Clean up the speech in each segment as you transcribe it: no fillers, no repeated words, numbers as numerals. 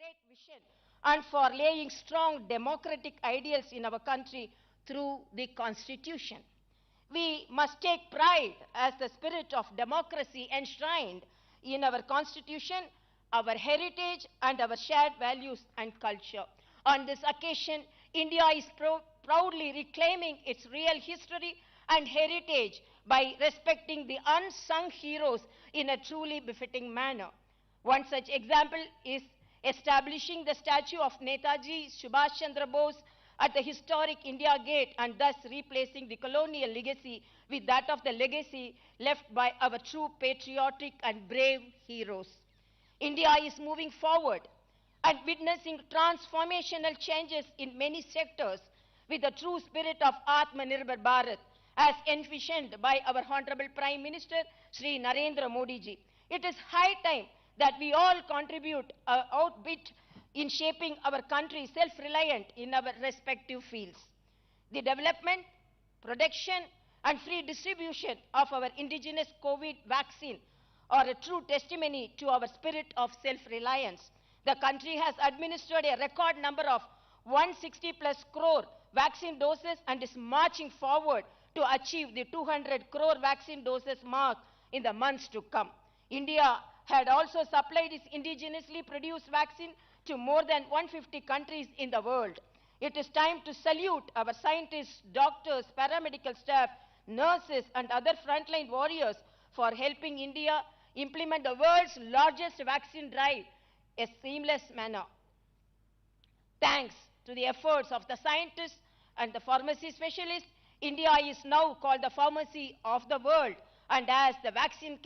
great vision and for laying strong democratic ideals in our country through the Constitution. We must take pride as the spirit of democracy enshrined in our Constitution, our heritage, and our shared values and culture. On this occasion, India is proudly reclaiming its real history and heritage by respecting the unsung heroes in a truly befitting manner. One such example is establishing the statue of Netaji Subhash Chandra Bose at the historic India Gate and thus replacing the colonial legacy with that of the legacy left by our true patriotic and brave heroes. India is moving forward and witnessing transformational changes in many sectors with the true spirit of Atmanirbhar Bharat as envisioned by our Honorable Prime Minister Sri Narendra Modi ji. It is high time that we all contribute our bit in shaping our country self-reliant in our respective fields. The development, production, and free distribution of our indigenous COVID vaccine are a true testimony to our spirit of self-reliance. The country has administered a record number of 160 plus crore vaccine doses and is marching forward to achieve the 200 crore vaccine doses mark in the months to come. India had also supplied its indigenously produced vaccine to more than 150 countries in the world. It is time to salute our scientists, doctors, paramedical staff, nurses, and other frontline warriors for helping India implement the world's largest vaccine drive in a seamless manner. Thanks to the efforts of the scientists and the pharmacy specialists, India is now called the pharmacy of the world and as the vaccine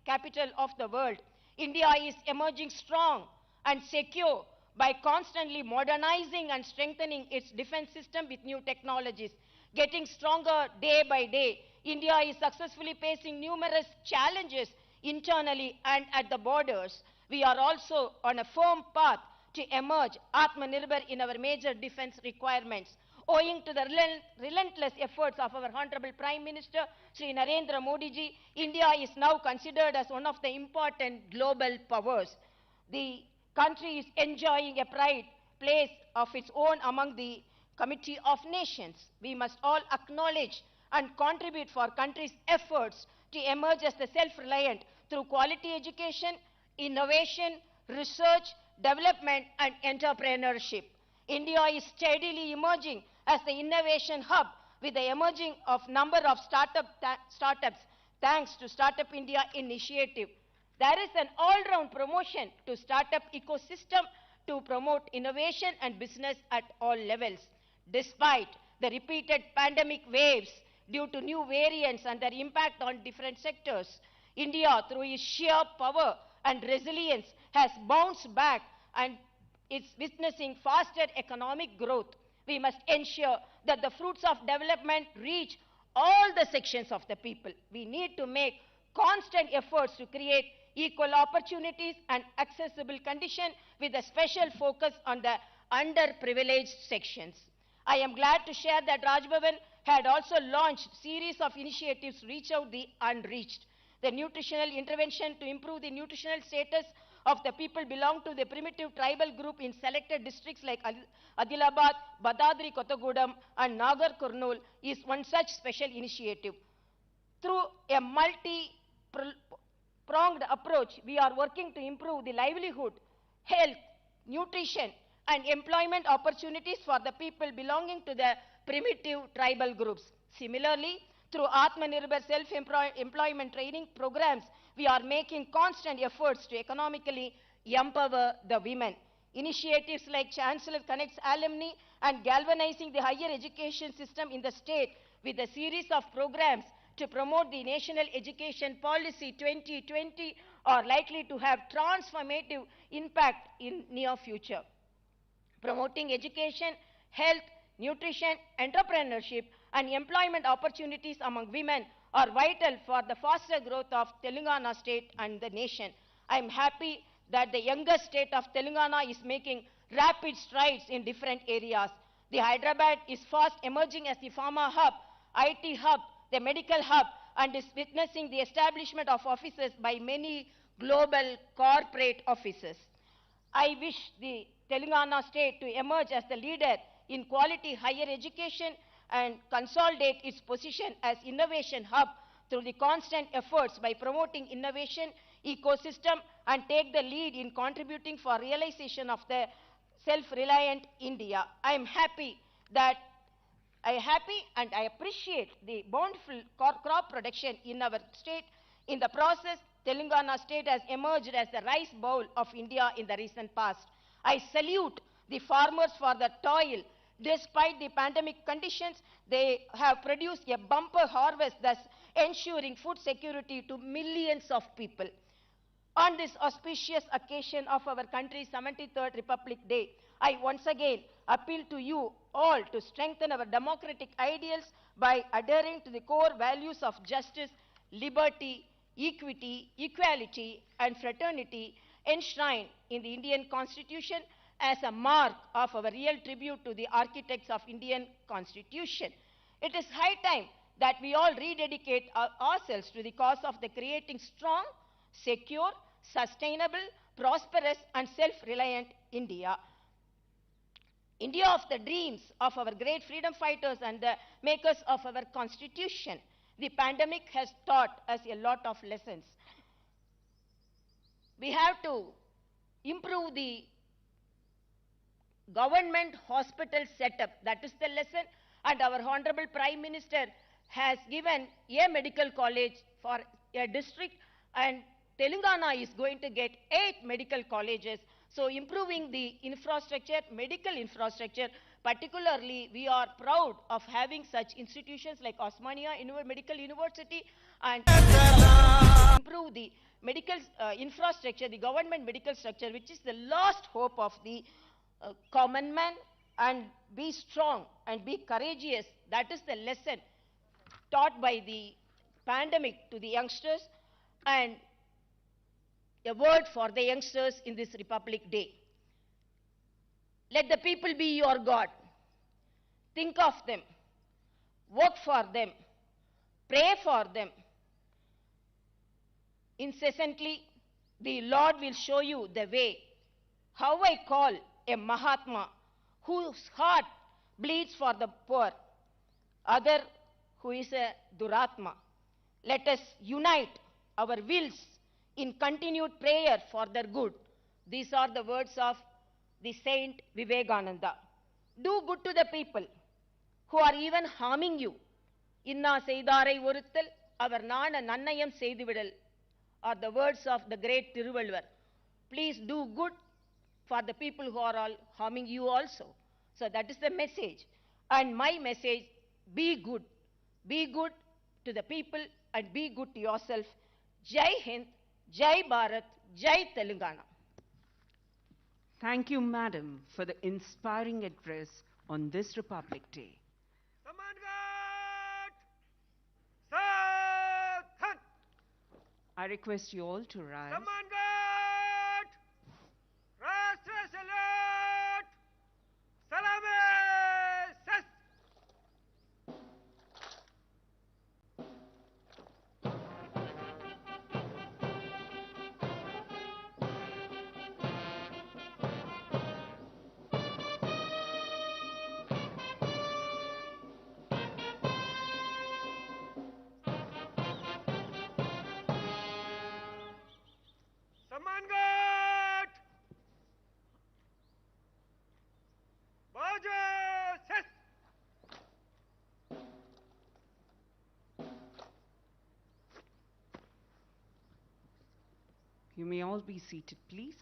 capital of the world. India is emerging strong and secure by constantly modernizing and strengthening its defense system with new technologies. Getting stronger day by day, India is successfully facing numerous challenges internally and at the borders. We are also on a firm path to emerge Atmanirbhar in our major defense requirements. Owing to the relentless efforts of our Honorable Prime Minister, Sri Narendra Modi ji, India is now considered as one of the important global powers. The country is enjoying a pride place of its own among the Committee of Nations. We must all acknowledge and contribute for country's efforts to emerge as the self-reliant through quality education, innovation, research, development, and entrepreneurship. India is steadily emerging as the innovation hub with the emerging of number of startups thanks to Startup India initiative. There is an all-round promotion to startup ecosystem to promote innovation and business at all levels. Despite the repeated pandemic waves due to new variants and their impact on different sectors, India, through its sheer power and resilience, has bounced back and is witnessing faster economic growth. We must ensure that the fruits of development reach all the sections of the people. We need to make constant efforts to create equal opportunities and accessible conditions with a special focus on the underprivileged sections. I am glad to share that Raj Bhavan had also launched a series of initiatives to reach out the unreached. The nutritional intervention to improve the nutritional status of the people belong to the primitive tribal group in selected districts like Adilabad, Badadri Kottagudam, and Nagar Kurnool is one such special initiative. Through a multi-pronged approach, we are working to improve the livelihood, health, nutrition, and employment opportunities for the people belonging to the primitive tribal groups. Similarly, through Atmanirbhar self-employment training programs, we are making constant efforts to economically empower the women. Initiatives like Chancellor Connects Alumni and galvanizing the higher education system in the state with a series of programs to promote the National Education Policy 2020 are likely to have transformative impact in near future. Promoting education, health, nutrition, entrepreneurship, and employment opportunities among women are vital for the faster growth of Telangana state and the nation. I am happy that the younger state of Telangana is making rapid strides in different areas. The Hyderabad is fast emerging as the pharma hub, IT hub, the medical hub, and is witnessing the establishment of offices by many global corporate offices. I wish the Telangana state to emerge as the leader in quality higher education and consolidate its position as innovation hub through the constant efforts by promoting innovation ecosystem and take the lead in contributing for realization of the self-reliant India. I am happy and I appreciate the bountiful crop production in our state. In the process, Telangana state has emerged as the rice bowl of India in the recent past. I salute the farmers for the toil. Despite the pandemic conditions, they have produced a bumper harvest, thus ensuring food security to millions of people. On this auspicious occasion of our country's 73rd Republic Day, I once again appeal to you all to strengthen our democratic ideals by adhering to the core values of justice, liberty, equity, equality, and fraternity enshrined in the Indian Constitution as a mark of our real tribute to the architects of Indian Constitution. It is high time that we all rededicate ourselves to the cause of the creating strong, secure, sustainable, prosperous, and self-reliant India. India of the dreams of our great freedom fighters and the makers of our Constitution. The pandemic has taught us a lot of lessons. We have to improve the government hospital setup. That is the lesson. And our Honorable Prime Minister has given a medical college for a district, and Telangana is going to get 8 medical colleges. So improving the infrastructure, medical infrastructure, particularly we are proud of having such institutions like Osmania Medical University, and improve the medical infrastructure, the government medical structure, which is the last hope of the common man, and be strong and be courageous. That is the lesson taught by the pandemic to the youngsters, and a word for the youngsters in this Republic Day. Let the people be your God. Think of them, work for them, pray for them. Incessantly, the Lord will show you the way. How I call a Mahatma whose heart bleeds for the poor, other who is a Duratma. Let us unite our wills in continued prayer for their good. These are the words of the Saint Vivekananda. Do good to the people who are even harming you. Inna seidare oruttal, avar nana nannayam seiduvidal, are the words of the great Thiruvalluvar. Please do good for the people who are all harming you also. So that is the message. And my message, be good. Be good to the people and be good to yourself. Jai Hind, Jai Bharat, Jai Telangana. Thank you, Madam, for the inspiring address on this Republic Day. I request you all to rise. You may all be seated, please.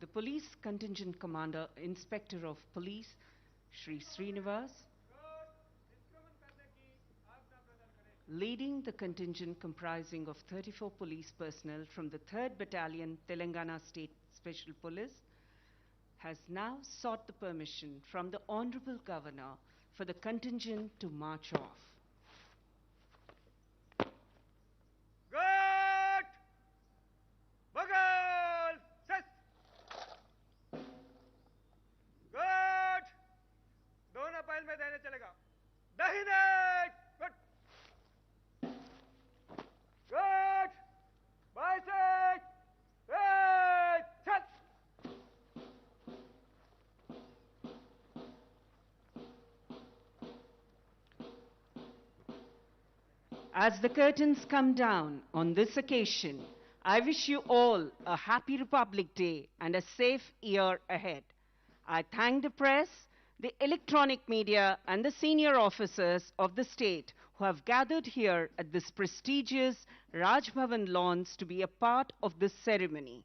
The Police Contingent Commander, Inspector of Police, Shri Srinivas, leading the contingent comprising of 34 police personnel from the 3rd Battalion, Telangana State Special Police, has now sought the permission from the Honorable Governor for the contingent to march off. As the curtains come down on this occasion, I wish you all a happy Republic Day and a safe year ahead. I thank the press, the electronic media, and the senior officers of the state who have gathered here at this prestigious Raj Bhavan lawns to be a part of this ceremony.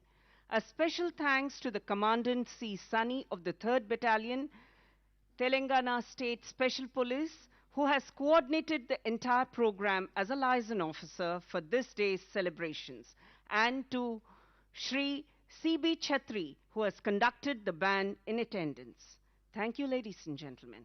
A special thanks to the Commandant C. Sunny of the 3rd Battalion, Telangana State Special Police, who has coordinated the entire program as a liaison officer for this day's celebrations, and to Shri C.B. Chatri, who has conducted the band in attendance. Thank you, ladies and gentlemen.